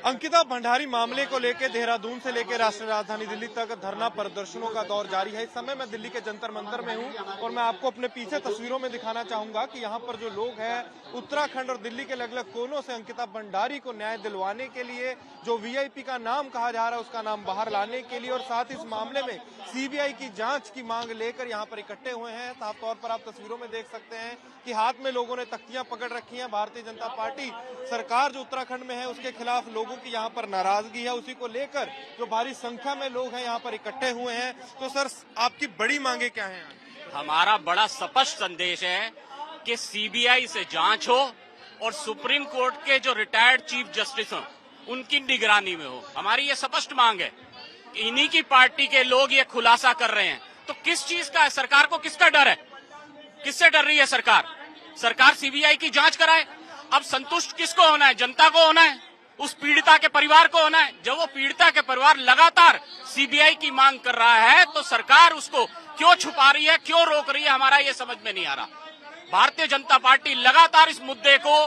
अंकिता भंडारी मामले को लेकर देहरादून से लेकर राष्ट्रीय राजधानी दिल्ली तक धरना प्रदर्शनों का दौर जारी है। इस समय मैं दिल्ली के जंतर मंतर में हूं और मैं आपको अपने पीछे तस्वीरों में दिखाना चाहूंगा कि यहां पर जो लोग हैं उत्तराखंड और दिल्ली के अलग अलग कोनों से अंकिता भंडारी को न्याय दिलवाने के लिए, जो वीआईपी का नाम कहा जा रहा है उसका नाम बाहर लाने के लिए और साथ इस मामले में सीबीआई की जांच की मांग लेकर यहाँ पर इकट्ठे हुए हैं। साफ तौर पर आप तस्वीरों में देख सकते हैं कि हाथ में लोगों ने तख्तियां पकड़ रखी हैं। भारतीय जनता पार्टी सरकार जो उत्तराखंड में है उसके खिलाफ लोगों की यहाँ पर नाराजगी है, उसी को लेकर जो भारी संख्या में लोग हैं यहाँ पर इकट्ठे हुए हैं। तो सर, आपकी बड़ी मांगे क्या हैं? हमारा बड़ा स्पष्ट संदेश है कि सीबीआई से जांच हो और सुप्रीम कोर्ट के जो रिटायर्ड चीफ जस्टिस हो उनकी निगरानी में हो। हमारी ये स्पष्ट मांग है। इन्हीं की पार्टी के लोग ये खुलासा कर रहे हैं, तो किस चीज का है? सरकार को किसका डर है? किससे डर रही है सरकार? सरकार सीबीआई की जांच कराए। अब संतुष्ट किसको होना है? जनता को होना है, उस पीड़िता के परिवार को होना है। जब वो पीड़िता के परिवार लगातार सीबीआई की मांग कर रहा है तो सरकार उसको क्यों छुपा रही है, क्यों रोक रही है, हमारा ये समझ में नहीं आ रहा। भारतीय जनता पार्टी लगातार इस मुद्दे को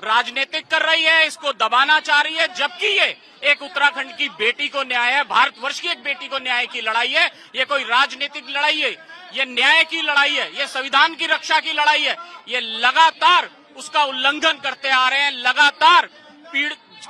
राजनीतिक कर रही है, इसको दबाना चाह रही है, जबकि ये एक उत्तराखंड की बेटी को न्याय है, भारतवर्ष की एक बेटी को न्याय की लड़ाई है। ये कोई राजनीतिक लड़ाई है, ये न्याय की लड़ाई है, ये संविधान की रक्षा की लड़ाई है। ये लगातार उसका उल्लंघन करते आ रहे हैं। लगातार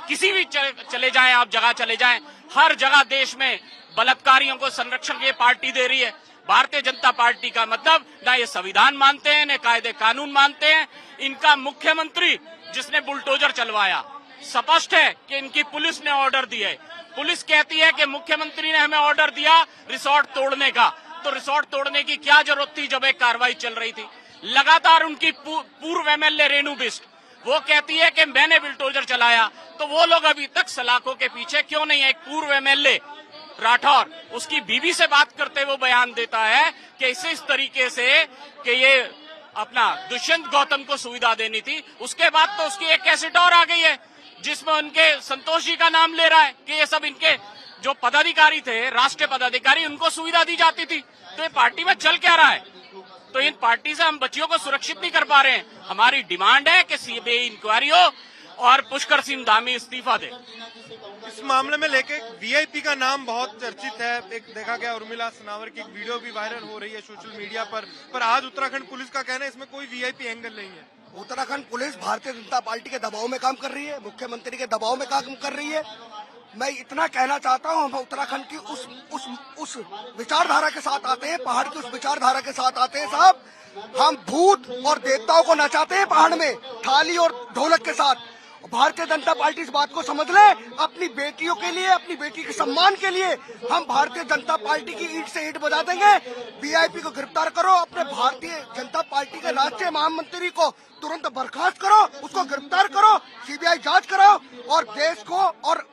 किसी भी चले जाएं, आप जगह चले जाएं, हर जगह देश में बलात्कारियों को संरक्षण ये पार्टी दे रही है। भारतीय जनता पार्टी का मतलब ना ये संविधान मानते हैं, न कायदे कानून मानते हैं। इनका मुख्यमंत्री जिसने बुलडोजर चलवाया, स्पष्ट है कि इनकी पुलिस ने ऑर्डर दिया है। पुलिस कहती है कि मुख्यमंत्री ने हमें ऑर्डर दिया रिसोर्ट तोड़ने का, तो रिसोर्ट तोड़ने की क्या जरूरत थी जब एक कार्रवाई चल रही थी? लगातार उनकी पूर्व एमएलए रेणु बिष्ट वो कहती है कि मैंने बुलडोजर चलाया, तो वो लोग अभी तक सलाखों के पीछे क्यों नहीं है? एक पूर्व एमएलए राठौर उसकी बीवी से बात करते हुए बयान देता है कि इस तरीके से कि ये अपना दुष्यंत गौतम को सुविधा देनी थी। उसके बाद तो उसकी एक कैसेट और आ गई है जिसमें उनके संतोष जी का नाम ले रहा है कि ये सब इनके जो पदाधिकारी थे, राष्ट्रीय पदाधिकारी, उनको सुविधा दी जाती थी। तो ये पार्टी में चल क्या रहा है? तो इन पार्टी से हम बच्चियों को सुरक्षित नहीं कर पा रहे हैं। हमारी डिमांड है कि सीबीआई इंक्वायरी हो और पुष्कर सिंह धामी इस्तीफा दे। इस मामले में लेके वीआईपी का नाम बहुत चर्चित है। एक देखा गया उर्मिला सनावर की एक वीडियो भी वायरल हो रही है सोशल मीडिया पर आज उत्तराखंड पुलिस का कहना है इसमें कोई वीआईपी एंगल नहीं है। उत्तराखंड पुलिस भारतीय जनता पार्टी के दबाव में काम कर रही है, मुख्यमंत्री के दबाव में काम कर रही है। मैं इतना कहना चाहता हूँ, हम उत्तराखंड की उस विचारधारा के साथ आते हैं, पहाड़ की उस विचारधारा के साथ आते हैं साहब। हम भूत और देवताओं को नचाते हैं पहाड़ में थाली और ढोलक के साथ। भारतीय जनता पार्टी इस बात को समझ ले, अपनी बेटियों के लिए, अपनी बेटी के सम्मान के लिए हम भारतीय जनता पार्टी की ईंट से ईंट बजा देंगे। वीआईपी को गिरफ्तार करो, अपने भारतीय जनता पार्टी के राष्ट्रीय महामंत्री को तुरंत बर्खास्त करो, उसको गिरफ्तार करो, सीबीआई जांच कराओ और देश को और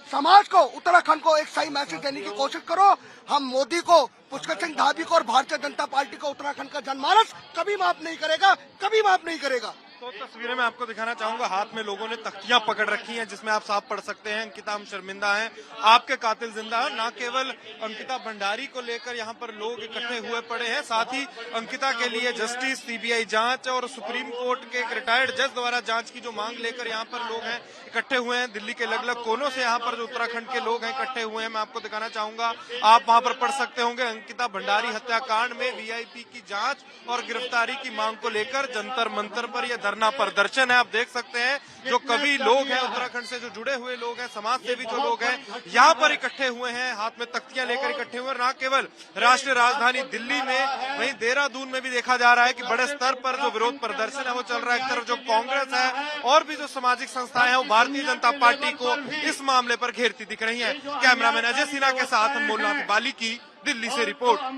समाज को, उत्तराखंड को एक सही मैसेज देने की कोशिश करो। हम मोदी को, पुष्कर सिंह धामी को और भारतीय जनता पार्टी को उत्तराखंड का जनमानस कभी माफ नहीं करेगा, कभी माफ नहीं करेगा। तो तस्वीरें मैं आपको दिखाना चाहूंगा, हाथ में लोगों ने तख्तियां पकड़ रखी हैं जिसमें आप साफ पढ़ सकते हैं अंकिता हम शर्मिंदा हैं, आपके कातिल जिंदा है। न केवल अंकिता भंडारी को लेकर यहाँ पर लोग इकट्ठे हुए पड़े हैं, साथ ही अंकिता के लिए जस्टिस, सीबीआई जांच और सुप्रीम कोर्ट के एक रिटायर्ड जज द्वारा जांच की जो मांग लेकर यहाँ पर लोग हैं इकट्ठे हुए हैं। दिल्ली के अलग अलग कोनों से यहाँ पर जो उत्तराखंड के लोग हैं इकट्ठे हुए हैं। मैं आपको दिखाना चाहूंगा, आप वहाँ पर पढ़ सकते होंगे, अंकिता भंडारी हत्याकांड में वीआईपी की जांच और गिरफ्तारी की मांग को लेकर जंतर मंतर पर यह धरना प्रदर्शन है। आप देख सकते हैं जो कवि लोग हैं उत्तराखंड से जो जुड़े हुए लोग हैं, समाज सेवी जो लोग हैं यहाँ पर इकट्ठे हुए हैं, हाथ में तख्तियां लेकर इकट्ठे हुए हैं। न केवल राष्ट्रीय राजधानी दिल्ली में, वहीं देहरादून में भी देखा जा रहा है कि बड़े स्तर पर जो विरोध प्रदर्शन है वो चल रहा है। एक तरफ जो कांग्रेस है और भी जो सामाजिक संस्थाएं हैं वो भारतीय जनता पार्टी को इस मामले पर घेरती दिख रही है। कैमरामैन अजय सिन्हा के साथ अनमोल नाथ बाली की दिल्ली से रिपोर्ट।